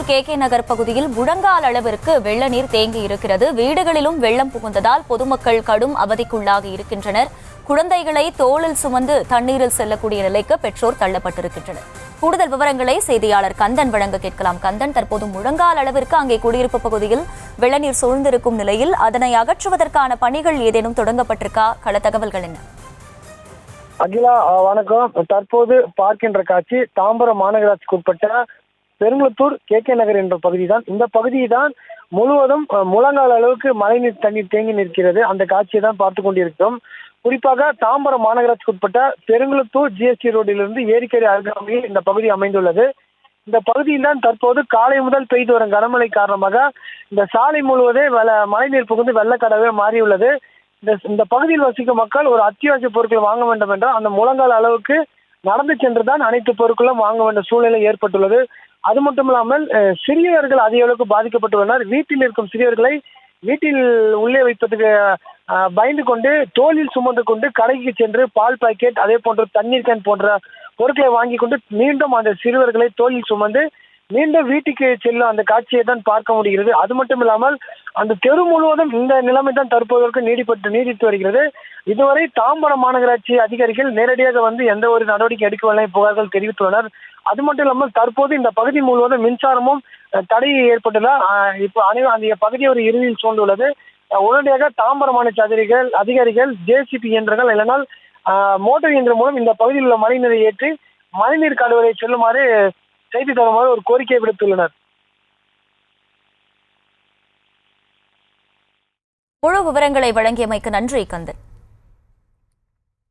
Perungalathur K நகர் பகுதியில் முழங்கால் அளவிற்கு வெள்ள நீர் தேங்கி இருக்கிறது. வீடுகளிலும் வெள்ளம் புகுந்ததால் பொதுமக்கள் கடும் அவதிக்குள்ளாகி இருக்கின்றனர். குழந்தைகளை தோளில் சுமந்து தண்ணீரில் செல்லக்கூடிய நிலைக்கு பெற்றோர் தள்ளப்பட்டிருக்கின்றனர். கூடுதல் விவரங்களை செய்தியாளர் கந்தன் வழங்க கேட்கலாம். கந்தன், தற்போது முழங்கால் அளவிற்கு அங்கே குடியிருப்பு பகுதியில் வெள்ளநீர் சூழ்ந்திருக்கும் நிலையில் அதனை அகற்றுவதற்கான பணிகள் ஏதேனும் தொடங்கப்பட்டிருக்கா? கள தகவல்கள் என்ன? அகிலா, வணக்கம். தற்போது பார்க்கின்ற காட்சி தாம்பரம் மாநகராட்சிக்கு உட்பட்ட பெருங்குளத்தூர் கே நகர் என்ற பகுதி தான். இந்த பகுதியை தான் முழுவதும் முழங்கால் அளவுக்கு மழைநீர் தண்ணீர் தேங்கி நிற்கிறது. அந்த காட்சியை தான் பார்த்து கொண்டிருக்கிறோம். குறிப்பாக தாம்பரம் மாநகராட்சிக்கு உட்பட்ட பெருங்குளத்தூர் ஜிஎஸ்டி ரோடிலிருந்து ஏரிக்கரை அருகாமையில் இந்த பகுதி அமைந்துள்ளது. இந்த பகுதியில் தான் தற்போது காலை முதல் பெய்து வரும் கனமழை காரணமாக இந்த சாலை முழுவதே மழைநீர் புகுந்து வெள்ளக்கடவே மாறியுள்ளது. இந்த பகுதியில் வசிக்கும் மக்கள் ஒரு அத்தியாவசிய பொருட்களை வாங்க வேண்டும் என்றால் அந்த முழங்கால் அளவுக்கு நடந்து சென்றுதான் அனைத்து பொருட்களும் வாங்க வேண்டிய சூழ்நிலை ஏற்பட்டுள்ளது. அது மட்டும் இல்லாமல் சிறியவர்கள் அதிக அளவுக்கு பாதிக்கப்பட்டுள்ளனர். வீட்டில் இருக்கும் சிறியவர்களை வீட்டில் உள்ளே வைப்பதற்கு பயந்து கொண்டு தோளில் சுமந்து கொண்டு கடைக்கு சென்று பால் பாக்கெட், அதே போன்று தண்ணீர் கேன் போன்ற பொருட்களை வாங்கி கொண்டு மீண்டும் அந்த சிறுவர்களை தோளில் சுமந்து மீண்டும் வீட்டுக்கு செல்லும் அந்த காட்சியை தான் பார்க்க முடிகிறது. அது மட்டும் இல்லாமல் அந்த தெரு முழுவதும் இந்த நிலைமை தான் தற்போதைக்கு நீடித்து வருகிறது. இதுவரை தாம்பரம் மாநகராட்சி அதிகாரிகள் நேரடியாக வந்து எந்த ஒரு நடவடிக்கை எடுக்கவில்லை புகார்கள் தெரிவித்துள்ளனர். அது மட்டும் இல்லாமல் தற்போது இந்த பகுதி முழுவதும் மின்சாரமும் தடை ஏற்பட்டுள்ளதால் இப்போ அந்த பகுதி ஒரு இறுதியில் சூழ்ந்துள்ளது. உடனடியாக தாம்பரம் மாநகராட்சி அதிகாரிகள் ஜேசிபி இயந்திரங்கள் இல்லைனால் மோட்டார் இயந்திரம் மூலம் இந்த பகுதியில் உள்ள மழைநீரை ஏற்றி மழைநீர் கால்வாயை செல்லுமாறு செய்தி தருமாறு ஒரு கோரிக்கை விடுத்துள்ளனர். முழு விவரங்களை வழங்கியமைக்கு நன்றி கந்தன்.